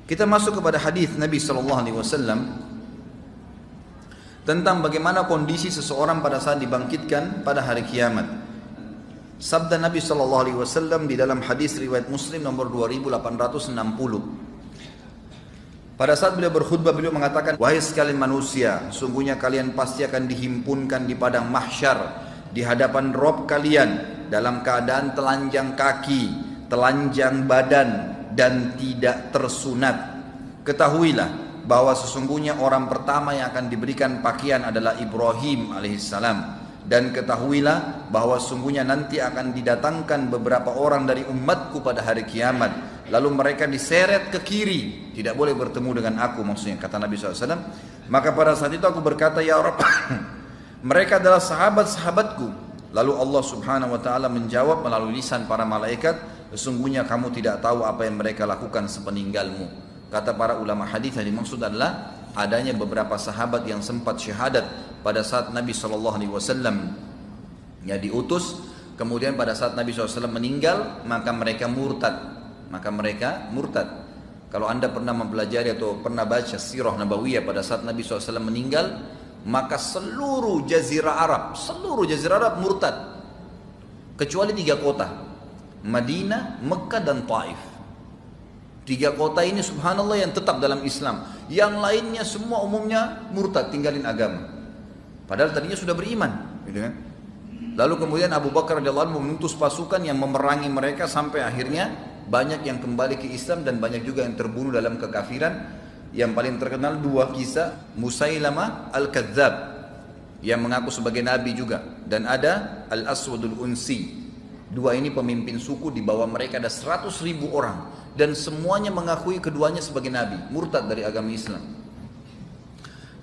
Kita masuk kepada hadis Nabi SAW tentang bagaimana kondisi seseorang pada saat dibangkitkan pada hari kiamat. Sabda Nabi SAW di dalam hadis riwayat Muslim nomor 2860. Pada saat beliau berkhutbah, beliau mengatakan, "Wahai sekalian manusia, sungguhnya kalian pasti akan dihimpunkan di padang mahsyar di hadapan Rabb kalian dalam keadaan telanjang kaki, telanjang badan, dan tidak tersunat. Ketahuilah bahwa sesungguhnya orang pertama yang akan diberikan pakaian adalah Ibrahim alaihissalam. Dan ketahuilah bahwa sesungguhnya nanti akan didatangkan beberapa orang dari umatku pada hari kiamat. Lalu mereka diseret ke kiri, tidak boleh bertemu dengan aku," maksudnya kata Nabi SAW. "Maka pada saat itu aku berkata, ya Rabb, mereka adalah sahabat-sahabatku." Lalu Allah Subhanahu wa ta'ala menjawab melalui lisan para malaikat, "Sesungguhnya kamu tidak tahu apa yang mereka lakukan sepeninggalmu." Kata para ulama hadis, yang dimaksud adalah adanya beberapa sahabat yang sempat syahadat pada saat Nabi SAW ya diutus. Kemudian pada saat Nabi SAW meninggal, maka mereka murtad. Kalau anda pernah mempelajari atau pernah baca sirah nabawiyah pada saat Nabi SAW meninggal, maka seluruh jazirah Arab murtad, kecuali 3 kota, Madinah, Mekah, dan Taif. 3 kota ini subhanallah yang tetap dalam Islam. Yang lainnya semua umumnya murtad, tinggalin agama, padahal tadinya sudah beriman, gitu kan? Lalu kemudian Abu Bakar radhiyallahu anhu mengutus pasukan yang memerangi mereka sampai akhirnya banyak yang kembali ke Islam dan banyak juga yang terbunuh dalam kekafiran. Yang paling terkenal 2 kisah, Musailamah Al-Kadzab yang mengaku sebagai nabi juga, dan ada Al-Aswadul Unsi. 2 ini pemimpin suku, di bawah mereka ada 100.000 orang dan semuanya mengakui keduanya sebagai nabi, murtad dari agama Islam.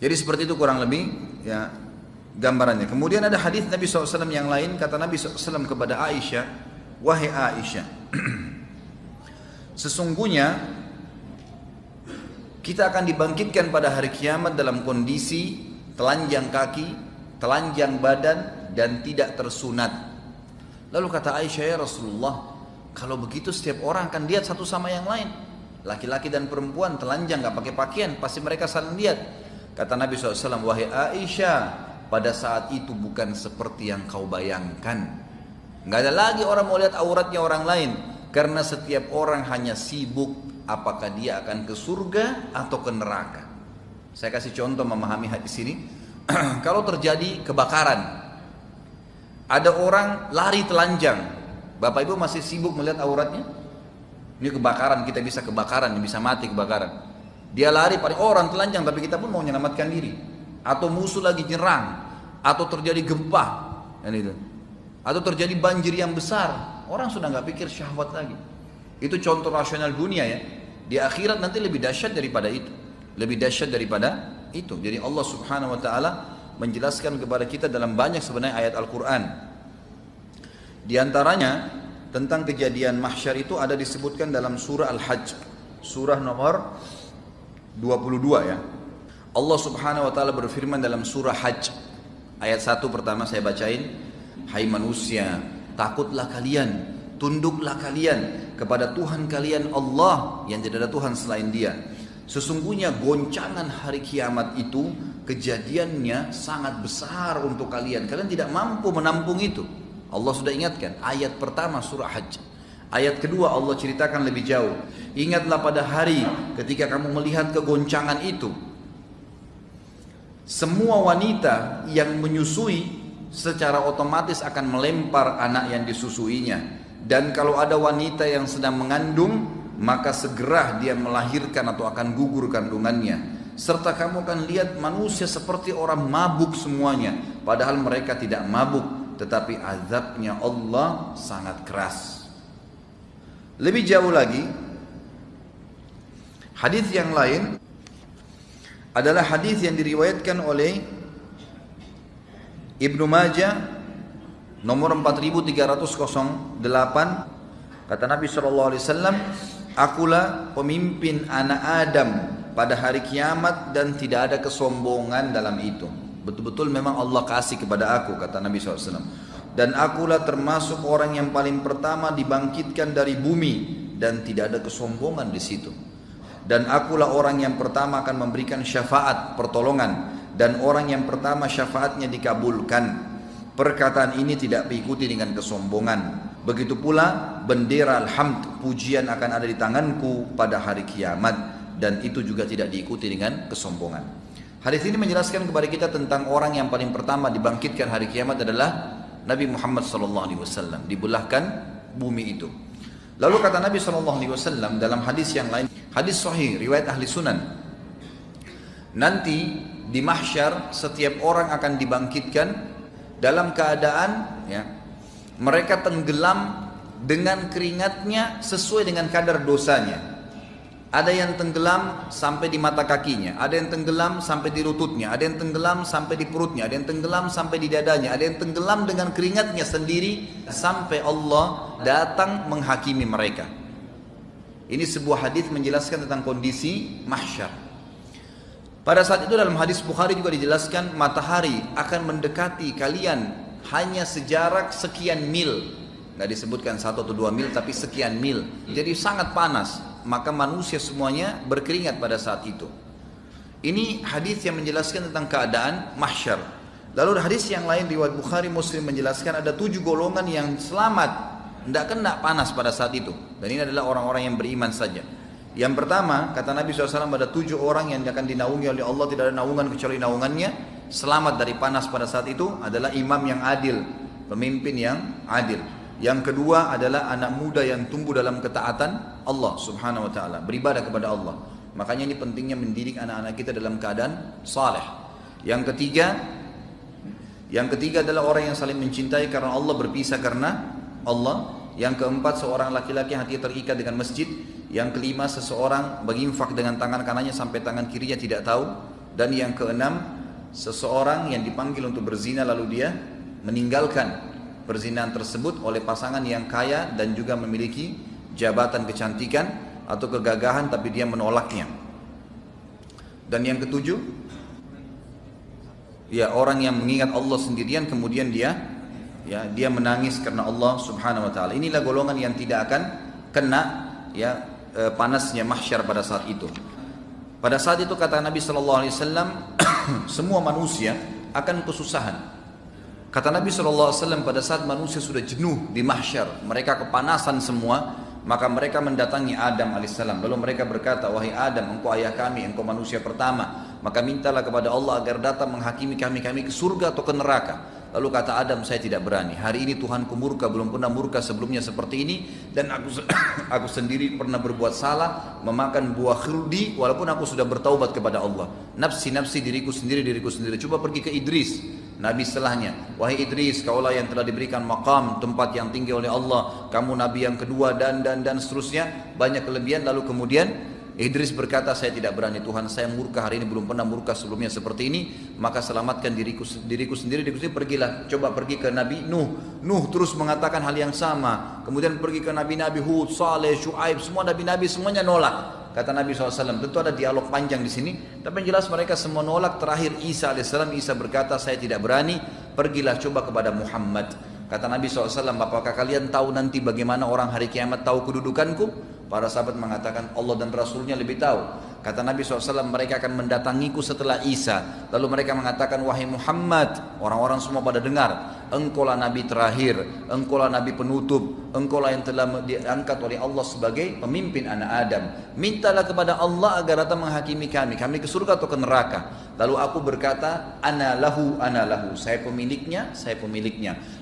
Jadi seperti itu kurang lebih ya gambarannya. Kemudian ada hadis Nabi SAW yang lain, kata Nabi SAW kepada Aisyah, "Wahai Aisyah, sesungguhnya kita akan dibangkitkan pada hari kiamat dalam kondisi telanjang kaki, telanjang badan, dan tidak tersunat." Lalu kata Aisyah, "Ya Rasulullah, kalau begitu setiap orang akan lihat satu sama yang lain. Laki-laki dan perempuan telanjang gak pakai pakaian, pasti mereka saling lihat." Kata Nabi SAW, "Wahai Aisyah, pada saat itu bukan seperti yang kau bayangkan. Gak ada lagi orang mau lihat auratnya orang lain, karena setiap orang hanya sibuk apakah dia akan ke surga atau ke neraka." Saya kasih contoh memahami hadis ini. Kalau terjadi kebakaran, ada orang lari telanjang, Bapak Ibu masih sibuk melihat auratnya? Ini kebakaran, kita bisa kebakaran, bisa mati kebakaran. Dia lari, paling orang telanjang, tapi kita pun mau menyelamatkan diri. Atau musuh lagi nyerang, atau terjadi gempa, atau terjadi banjir yang besar, orang sudah nggak pikir syahwat lagi. Itu contoh rasional dunia ya. Di akhirat nanti lebih dahsyat daripada itu, Jadi Allah Subhanahu Wa Taala menjelaskan kepada kita dalam banyak sebenarnya ayat Al-Quran. Di antaranya tentang kejadian mahsyar itu ada disebutkan dalam surah Al-Hajj, surah nomor 22 ya. Allah Subhanahu Wa Taala berfirman dalam surah Hajj ayat 1 pertama saya bacain, "Hai manusia, takutlah kalian, tunduklah kalian kepada Tuhan kalian Allah yang tidak ada Tuhan selain Dia. Sesungguhnya goncangan hari kiamat itu kejadiannya sangat besar untuk kalian. Kalian tidak mampu menampung itu." Allah sudah ingatkan, ayat pertama surah Hajj. Ayat kedua Allah ceritakan lebih jauh. "Ingatlah pada hari ketika kamu melihat kegoncangan itu. Semua wanita yang menyusui secara otomatis akan melempar anak yang disusuinya. Dan kalau ada wanita yang sedang mengandung, maka segera dia melahirkan atau akan gugur kandungannya. Serta kamu akan lihat manusia seperti orang mabuk semuanya. Padahal mereka tidak mabuk, tetapi azabnya Allah sangat keras." Lebih jauh lagi, hadis yang lain adalah hadis yang diriwayatkan oleh Ibnu Majah nomor 4308. Kata Nabi SAW, "Akulah pemimpin anak Adam pada hari kiamat dan tidak ada kesombongan dalam itu." Betul-betul memang Allah kasih kepada aku, kata Nabi SAW. "Dan akulah termasuk orang yang paling pertama dibangkitkan dari bumi dan tidak ada kesombongan di situ." dan akulah orang yang pertama akan memberikan syafaat pertolongan, dan orang yang pertama syafaatnya dikabulkan. Perkataan ini tidak diikuti dengan kesombongan. Begitu pula bendera alhamd, pujian akan ada di tanganku pada hari kiamat, dan itu juga tidak diikuti dengan kesombongan. Hadis ini menjelaskan kepada kita tentang orang yang paling pertama dibangkitkan hari kiamat adalah Nabi Muhammad SAW. Dibelahkan bumi itu. Lalu kata Nabi SAW dalam hadis yang lain, hadis sahih riwayat ahli sunan, nanti di mahsyar setiap orang akan dibangkitkan dalam keadaan mereka tenggelam dengan keringatnya sesuai dengan kadar dosanya. Ada yang tenggelam sampai di mata kakinya, ada yang tenggelam sampai di lututnya, ada yang tenggelam sampai di perutnya, ada yang tenggelam sampai di dadanya, ada yang tenggelam dengan keringatnya sendiri sampai Allah datang menghakimi mereka. Ini sebuah hadis menjelaskan tentang kondisi mahsyar. Pada saat itu dalam hadis Bukhari juga dijelaskan matahari akan mendekati kalian hanya sejarak sekian mil. Nggak disebutkan 1 atau 2 mil tapi sekian mil. Jadi sangat panas. Maka manusia semuanya berkeringat pada saat itu. Ini hadis yang menjelaskan tentang keadaan mahsyar. Lalu hadis yang lain riwayat Bukhari Muslim menjelaskan ada 7 golongan yang selamat, tidak kena panas pada saat itu. Dan ini adalah orang-orang yang beriman saja. Yang pertama, kata Nabi SAW, ada 7 orang yang akan dinaungi oleh Allah, tidak ada naungan kecuali naungannya. Selamat dari panas pada saat itu adalah imam yang adil, pemimpin yang adil. Yang kedua adalah anak muda yang tumbuh dalam ketaatan Allah subhanahu wa ta'ala, beribadah kepada Allah. Makanya ini pentingnya mendidik anak-anak kita dalam keadaan saleh. Yang ketiga adalah orang yang saling mencintai karena Allah, berpisah karena Allah. Yang keempat, seorang laki-laki yang hatinya terikat dengan masjid. Yang kelima, seseorang berinfak dengan tangan kanannya sampai tangan kirinya tidak tahu. Dan yang keenam, seseorang yang dipanggil untuk berzina lalu dia meninggalkan perzinahan tersebut oleh pasangan yang kaya dan juga memiliki jabatan kecantikan atau kegagahan tapi dia menolaknya. Dan yang ketujuh, orang yang mengingat Allah sendirian kemudian dia menangis karena Allah subhanahu wa ta'ala. Inilah golongan yang tidak akan kena panasnya mahsyar pada saat itu. Pada saat itu kata Nabi SAW, semua manusia akan kesusahan. Kata Nabi SAW, pada saat manusia sudah jenuh di mahsyar, mereka kepanasan semua, maka mereka mendatangi Adam AS. Lalu mereka berkata, wahai Adam, engkau ayah kami, engkau manusia pertama, maka mintalah kepada Allah agar datang menghakimi kami ke surga atau ke neraka. Lalu kata Adam, saya tidak berani. Hari ini Tuhanku murka, belum pernah murka sebelumnya seperti ini. Dan aku sendiri pernah berbuat salah, memakan buah khuldi, walaupun aku sudah bertaubat kepada Allah. Nafsi, diriku sendiri. Coba pergi ke Idris, Nabi setelahnya. Wahai Idris, kaulah yang telah diberikan maqam, tempat yang tinggi oleh Allah. Kamu Nabi yang kedua dan seterusnya. Banyak kelebihan. Lalu kemudian Idris berkata, saya tidak berani, Tuhan saya murka hari ini, belum pernah murka sebelumnya seperti ini, maka selamatkan diriku sendiri. Pergilah, coba pergi ke Nabi Nuh terus mengatakan hal yang sama. Kemudian pergi ke Nabi Hud, Saleh, Syuaib, semua Nabi semuanya nolak. Kata Nabi SAW, tentu ada dialog panjang di sini, tapi yang jelas mereka semua nolak. Terakhir Isa AS, Isa berkata, saya tidak berani, pergilah coba kepada Muhammad. Kata Nabi SAW, apakah kalian tahu nanti bagaimana orang hari kiamat tahu kedudukanku? Para sahabat mengatakan Allah dan Rasulnya lebih tahu. Kata Nabi SAW, mereka akan mendatangiku setelah Isa. Lalu mereka mengatakan, wahai Muhammad, orang-orang semua pada dengar, engkaulah Nabi terakhir, engkaulah Nabi penutup, engkaulah yang telah diangkat oleh Allah sebagai pemimpin anak Adam. Mintalah kepada Allah agar datang menghakimi kami ke surga atau ke neraka. Lalu aku berkata, ana lahu, saya pemiliknya.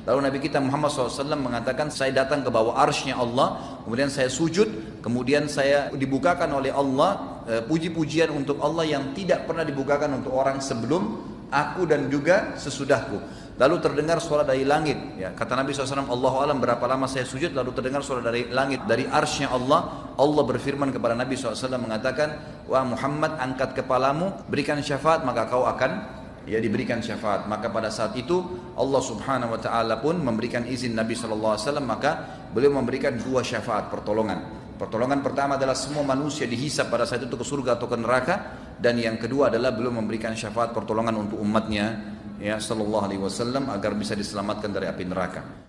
Lalu Nabi kita Muhammad SAW mengatakan, saya datang ke bawah arsy-Nya Allah, kemudian saya sujud, kemudian saya dibukakan oleh Allah puji-pujian untuk Allah yang tidak pernah dibukakan untuk orang sebelum aku dan juga sesudahku. Lalu terdengar suara dari langit. Kata Nabi SAW, Allahu a'lam berapa lama saya sujud, lalu terdengar suara dari langit, dari arsy-Nya Allah. Allah berfirman kepada Nabi SAW mengatakan, wah Muhammad, angkat kepalamu, berikan syafaat, maka kau akan diberikan syafaat. Maka pada saat itu Allah subhanahu wa ta'ala pun memberikan izin Nabi SAW, maka beliau memberikan 2 syafaat pertolongan. Pertolongan pertama adalah semua manusia dihisab pada saat itu ke surga atau ke neraka, dan yang kedua adalah beliau memberikan syafaat pertolongan untuk umatnya sallallahu alaihi wasallam agar bisa diselamatkan dari api neraka.